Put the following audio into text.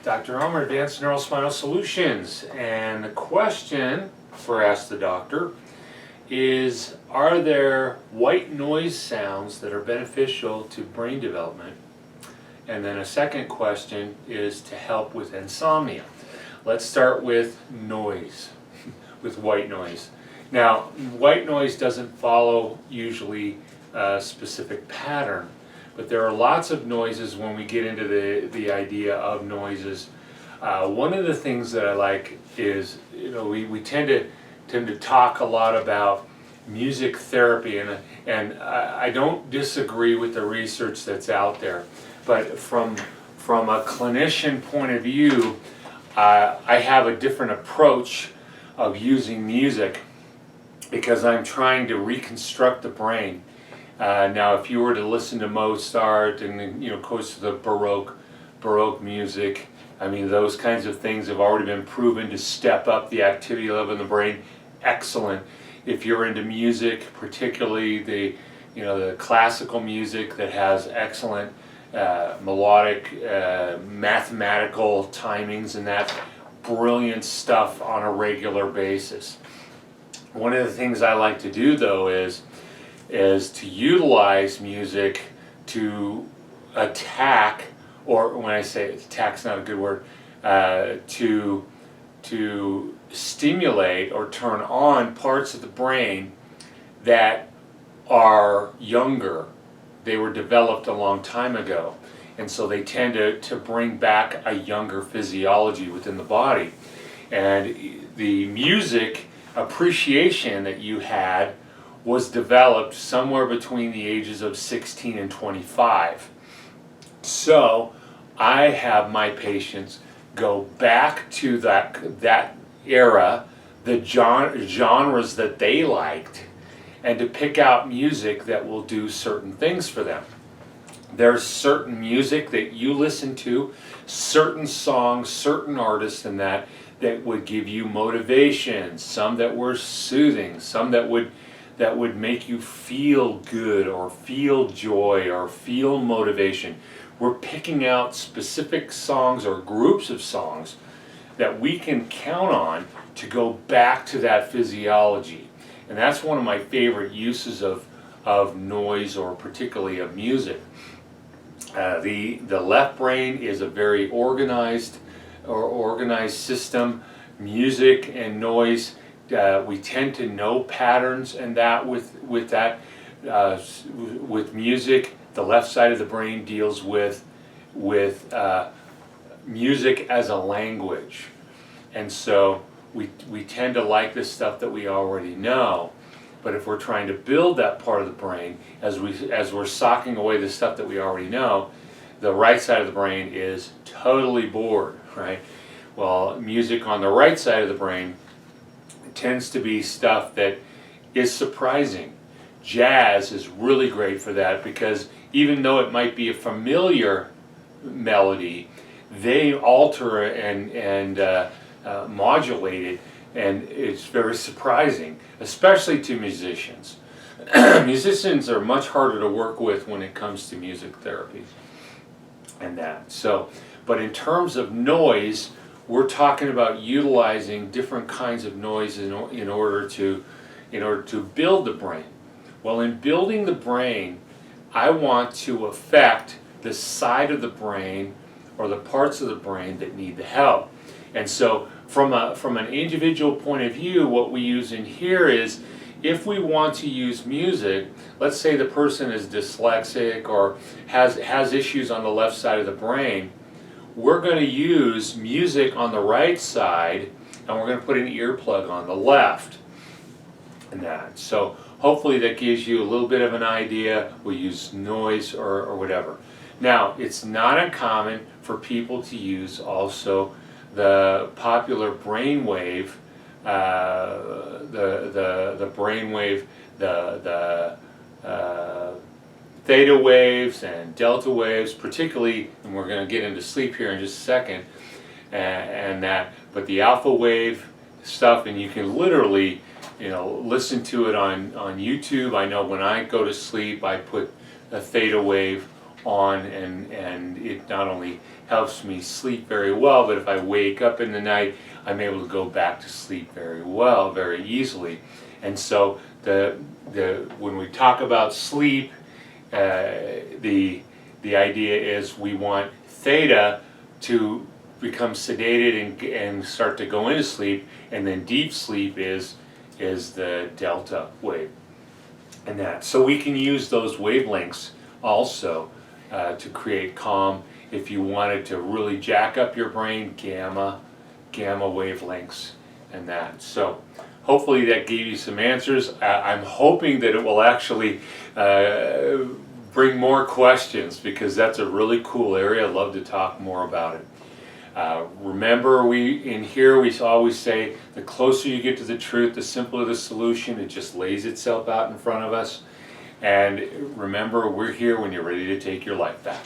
Dr. Elmer, Advanced Neurospinal Solutions, and the question for Ask the Doctor is, are there white noise sounds that are beneficial to brain development? And then a second question is to help with insomnia. Let's start with noise, with white noise. Now, white noise doesn't follow usually a specific pattern, but there are lots of noises when we get into the idea of noises. One of the things that I like is, we tend to talk a lot about music therapy, and I don't disagree with the research that's out there, but from a clinician point of view, I have a different approach of using music because I'm trying to reconstruct the brain. Now, if you were to listen to Mozart and of course the Baroque music, I mean, those kinds of things have already been proven to step up the activity level in the brain. Excellent. If you're into music, particularly the classical music that has excellent melodic, mathematical timings, and that brilliant stuff on a regular basis. One of the things I like to do, though, is to utilize music to attack, or when I say attack's not a good word, to stimulate or turn on parts of the brain that are younger. They were developed a long time ago, and so they tend to bring back a younger physiology within the body. And the music appreciation that you had was developed somewhere between the ages of 16 and 25. So I have my patients go back to that era, the genres that they liked, and to pick out music that will do certain things for them. There's certain music that you listen to, certain songs, certain artists, and that would give you motivation, some that were soothing, some that would make you feel good or feel joy or feel motivation. We're picking out specific songs or groups of songs that we can count on to go back to that physiology. And that's one of my favorite uses of noise, or particularly of music. The left brain is a very organized system. Music and noise, we tend to know patterns, and that with music, the left side of the brain deals with music as a language, and so we tend to like this stuff that we already know. But if we're trying to build that part of the brain, as we're socking away the stuff that we already know, the right side of the brain is totally bored, right? Well, music on the right side of the brain tends to be stuff that is surprising. Jazz is really great for that, because even though it might be a familiar melody, they alter and modulate it, and it's very surprising, especially to musicians. Musicians are much harder to work with when it comes to music therapy and that. So, but in terms of noise, we're talking about utilizing different kinds of noise in order to build the brain. Well, in building the brain, I want to affect the side of the brain or the parts of the brain that need the help. And so from an individual point of view, what we use in here is, if we want to use music, let's say the person is dyslexic or has issues on the left side of the brain, we're going to use music on the right side, and we're going to put an earplug on the left. And that. So hopefully that gives you a little bit of an idea. We use noise or whatever. Now, it's not uncommon for people to use also the popular brainwave, the brainwave, the theta waves and delta waves, particularly, and we're going to get into sleep here in just a second, and that. But the alpha wave stuff, and you can literally, listen to it on YouTube. I know when I go to sleep, I put a theta wave on, and it not only helps me sleep very well, but if I wake up in the night, I'm able to go back to sleep very well, very easily. And so when we talk about sleep, the idea is we want theta to become sedated and start to go into sleep, and then deep sleep is the delta wave. And that, so we can use those wavelengths also to create calm. If you wanted to really jack up your brain, gamma wavelengths and that. So hopefully that gave you some answers. I'm hoping that it will actually bring more questions, because that's a really cool area. I'd love to talk more about it. Remember, in here we always say the closer you get to the truth, the simpler the solution. It just lays itself out in front of us. And remember, we're here when you're ready to take your life back.